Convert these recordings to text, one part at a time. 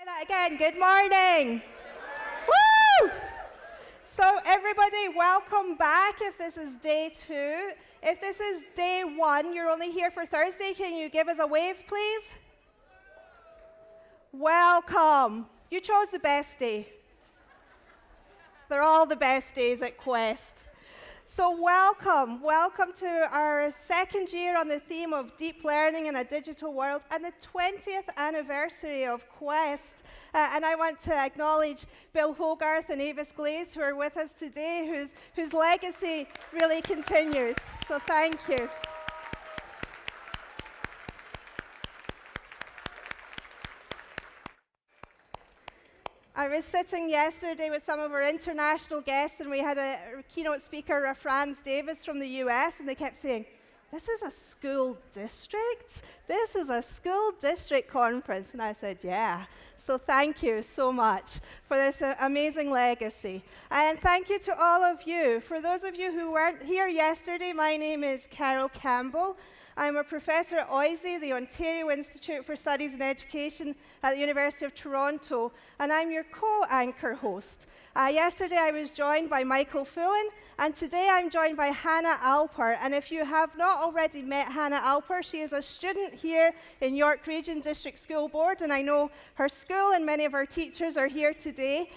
That again, good morning. Woo! So everybody, welcome back if this is day 2. If this is day 1, you're only here for Thursday, can you give us a wave, please? Welcome. You chose the best day. They're all the best days at Quest. So welcome to our second year on the theme of deep learning in a digital world and the 20th anniversary of Quest. And I want to acknowledge Bill Hogarth and Avis Glaze who are with us today, whose legacy really continues. So thank you. I was sitting yesterday with some of our international guests, and we had a keynote speaker, Franz Davis from the US, and they kept saying, "This is a school district? This is a school district conference." And I said, yeah. So thank you so much for this amazing legacy. And thank you to all of you. For those of you who weren't here yesterday, my name is Carol Campbell. I'm a professor at OISE, the Ontario Institute for Studies in Education at the University of Toronto, and I'm your co-anchor host. Yesterday I was joined by Michael Fullen, and today I'm joined by Hannah Alper. And if you have not already met Hannah Alper, she is a student here in York Region District School Board, and I know her school and many of our teachers are here today.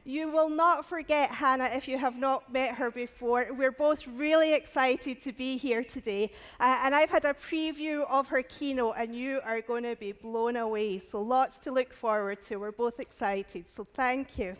You will not forget Hannah if you have not met her before. We're both really excited to be here today. And I've had a preview of her keynote, and you are going to be blown away. So lots to look forward to. We're both excited. So thank you.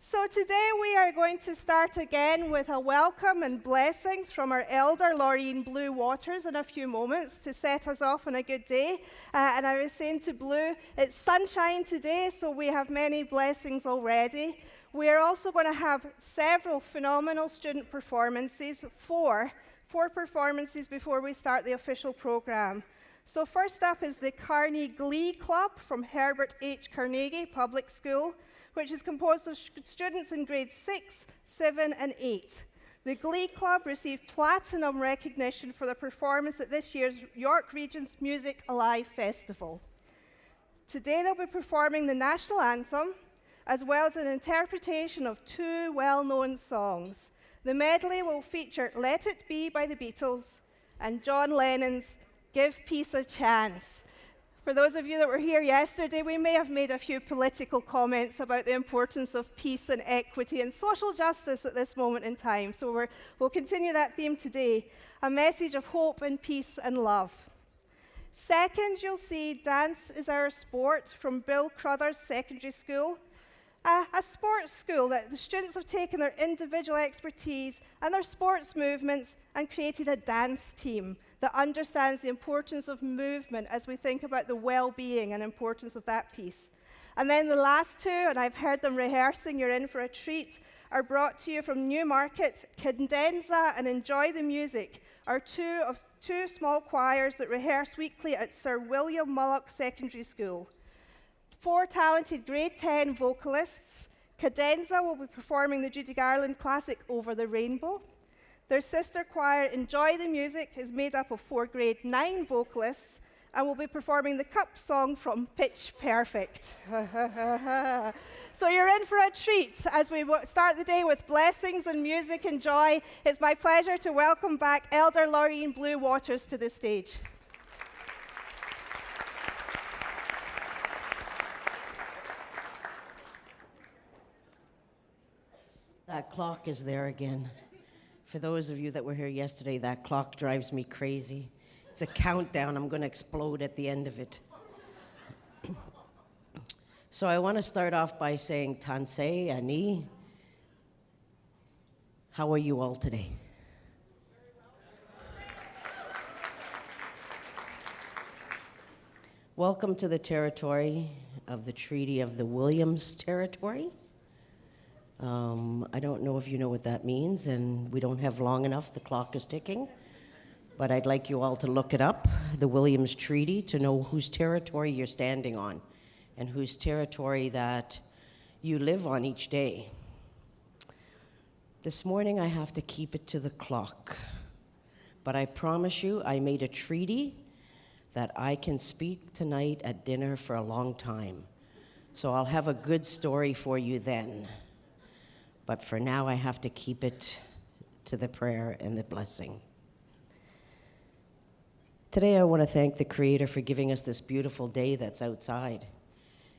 So today we are going to start again with a welcome and blessings from our elder, Laureen Blue Waters, in a few moments to set us off on a good day. And I was saying to Blue, it's sunshine today, so we have many blessings already. We are also going to have several phenomenal student performances, four performances before we start the official program. So first up is the Carnegie Glee Club from Herbert H. Carnegie Public School, which is composed of students in grades 6, 7, and 8. The Glee Club received platinum recognition for their performance at this year's York Region's Music Alive Festival. Today they'll be performing the national anthem, as well as an interpretation of 2 well-known songs. The medley will feature Let It Be by the Beatles and John Lennon's Give Peace a Chance. For those of you that were here yesterday, we may have made a few political comments about the importance of peace and equity and social justice at this moment in time. So we'll continue that theme today, a message of hope and peace and love. Second, you'll see Dance is Our Sport from Bill Crothers Secondary School, a sports school that the students have taken their individual expertise and their sports movements and created a dance team that understands the importance of movement as we think about the well-being and importance of that piece. And then the last two, and I've heard them rehearsing, you're in for a treat, are brought to you from Newmarket. Cadenza and Enjoy the Music are two small choirs that rehearse weekly at Sir William Mullock Secondary School. 4 talented grade 10 vocalists. Cadenza will be performing the Judy Garland classic Over the Rainbow. Their sister choir, Enjoy the Music, is made up of 4 grade 9 vocalists and will be performing the Cup song from Pitch Perfect. So you're in for a treat as we start the day with blessings and music and joy. It's my pleasure to welcome back Elder Laureen Blue Waters to the stage. That clock is there again. For those of you that were here yesterday, that clock drives me crazy. It's a countdown. I'm going to explode at the end of it. So I want to start off by saying, Tansei, Ani, how are you all today? Welcome to the territory of the Treaty of the Williams Territory. I don't know if you know what that means, and we don't have long enough. The clock is ticking. But I'd like you all to look it up, the Williams Treaty, to know whose territory you're standing on and whose territory that you live on each day. This morning I have to keep it to the clock. But I promise you, I made a treaty that I can speak tonight at dinner for a long time. So I'll have a good story for you then. But for now, I have to keep it to the prayer and the blessing. Today, I want to thank the Creator for giving us this beautiful day that's outside.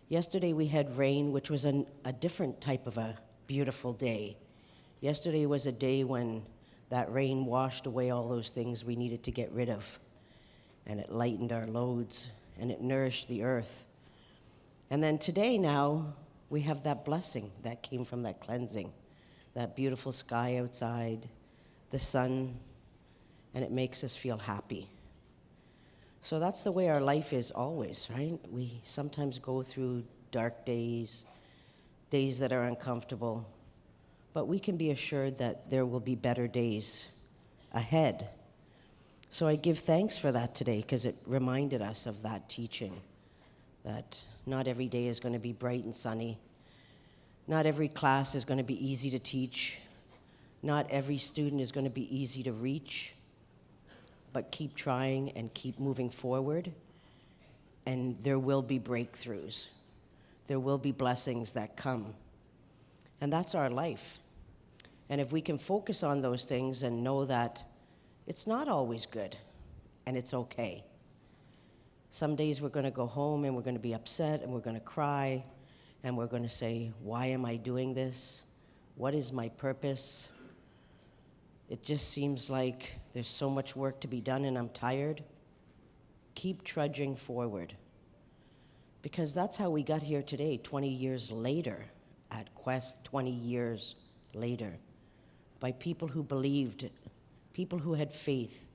Yesterday, we had rain, which was a different type of a beautiful day. Yesterday was a day when that rain washed away all those things we needed to get rid of. And it lightened our loads, and it nourished the earth. And then today now, we have that blessing that came from that cleansing, that beautiful sky outside, the sun, and it makes us feel happy. So that's the way our life is always, right? We sometimes go through dark days, days that are uncomfortable, but we can be assured that there will be better days ahead. So I give thanks for that today because it reminded us of that teaching, that not every day is going to be bright and sunny. Not every class is going to be easy to teach. Not every student is going to be easy to reach. But keep trying and keep moving forward, and there will be breakthroughs. There will be blessings that come. And that's our life. And if we can focus on those things and know that it's not always good, and it's okay. Some days we're going to go home and we're going to be upset and we're going to cry and we're going to say, why am I doing this? What is my purpose? It just seems like there's so much work to be done and I'm tired. Keep trudging forward. Because that's how we got here today, 20 years later, at Quest, 20 years later, by people who believed, people who had faith,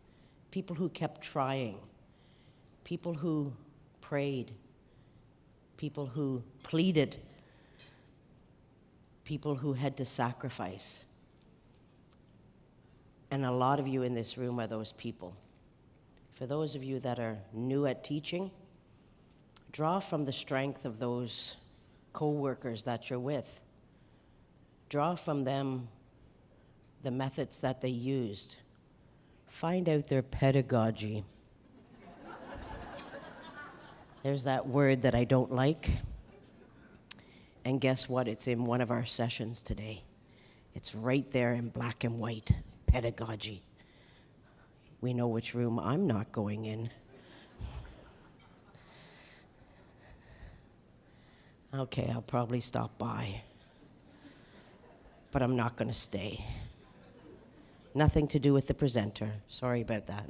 people who kept trying, people who prayed, people who pleaded, people who had to sacrifice. And a lot of you in this room are those people. For those of you that are new at teaching, draw from the strength of those co-workers that you're with. Draw from them the methods that they used. Find out their pedagogy. There's that word that I don't like. And guess what? It's in one of our sessions today. It's right there in black and white. Pedagogy. We know which room I'm not going in. Okay, I'll probably stop by. But I'm not going to stay. Nothing to do with the presenter. Sorry about that.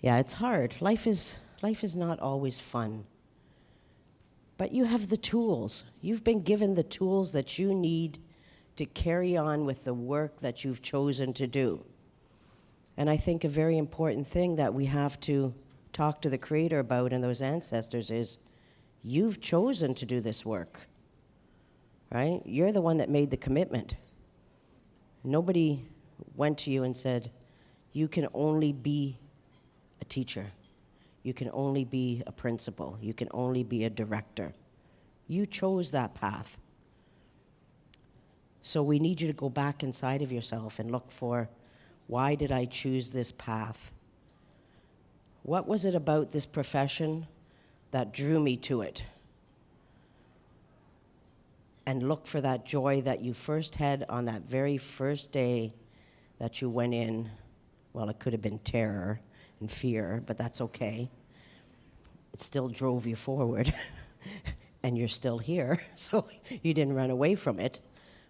Yeah, it's hard. Life is not always fun. But you have the tools. You've been given the tools that you need to carry on with the work that you've chosen to do. And I think a very important thing that we have to talk to the Creator about and those ancestors is, you've chosen to do this work, right? You're the one that made the commitment. Nobody went to you and said, you can only be a teacher. You can only be a principal. You can only be a director. You chose that path. So we need you to go back inside of yourself and look for, why did I choose this path? What was it about this profession that drew me to it? And look for that joy that you first had on that very first day that you went in. Well, it could have been terror and fear, but that's okay. It still drove you forward, and you're still here, so you didn't run away from it.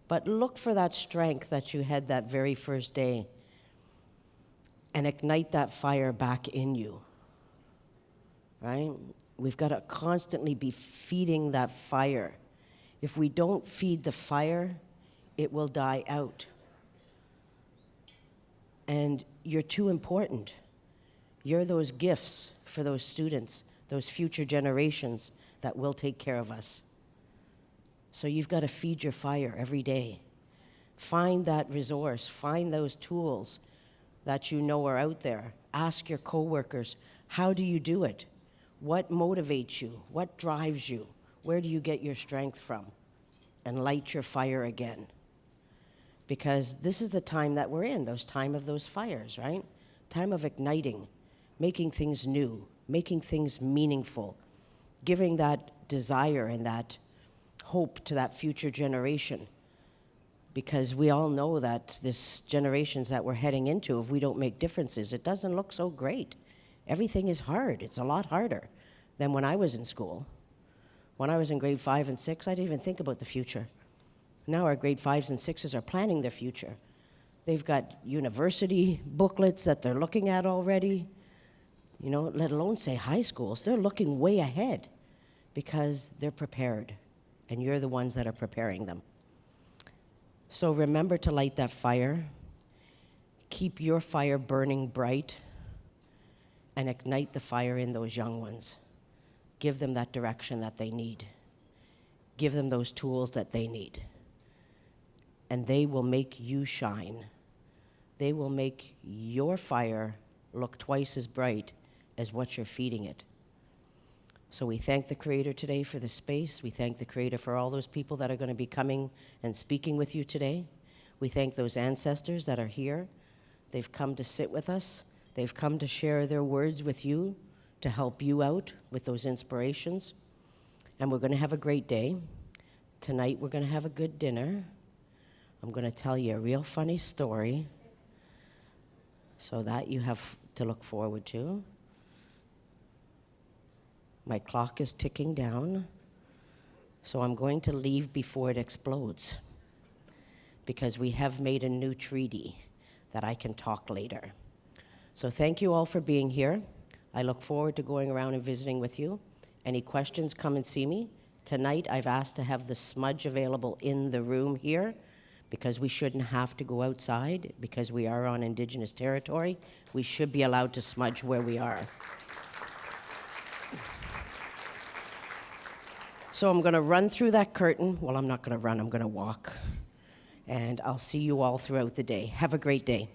But look for that strength that you had that very first day and ignite that fire back in you, right? We've got to constantly be feeding that fire. If we don't feed the fire, it will die out. And you're too important. You're those gifts for those students, those future generations that will take care of us. So you've got to feed your fire every day. Find that resource, find those tools that you know are out there. Ask your coworkers, how do you do it? What motivates you? What drives you? Where do you get your strength from? And light your fire again. Because this is the time that we're in, those time of those fires, right? Time of igniting. making things new, making things meaningful, giving that desire and that hope to that future generation. Because we all know that this generations that we're heading into, if we don't make differences, it doesn't look so great. Everything is hard. It's a lot harder than when I was in school. When I was in grade 5 and 6, I didn't even think about the future. Now our grade 5s and 6s are planning their future. They've got university booklets that they're looking at already, you know, let alone say high schools. They're looking way ahead because they're prepared, and you're the ones that are preparing them. So remember to light that fire. Keep your fire burning bright and ignite the fire in those young ones. Give them that direction that they need. Give them those tools that they need. And they will make you shine. They will make your fire look twice as bright as what you're feeding it. So we thank the Creator today for the space. We thank the Creator for all those people that are going to be coming and speaking with you today. We thank those ancestors that are here. They've come to sit with us. They've come to share their words with you to help you out with those inspirations. And we're going to have a great day. Tonight we're going to have a good dinner. I'm going to tell you a real funny story so that you have to look forward to. My clock is ticking down, so I'm going to leave before it explodes because we have made a new treaty that I can talk later. So thank you all for being here. I look forward to going around and visiting with you. Any questions, come and see me. Tonight, I've asked to have the smudge available in the room here because we shouldn't have to go outside because we are on Indigenous territory. We should be allowed to smudge where we are. So I'm going to run through that curtain. Well, I'm not going to run, I'm going to walk. And I'll see you all throughout the day. Have a great day.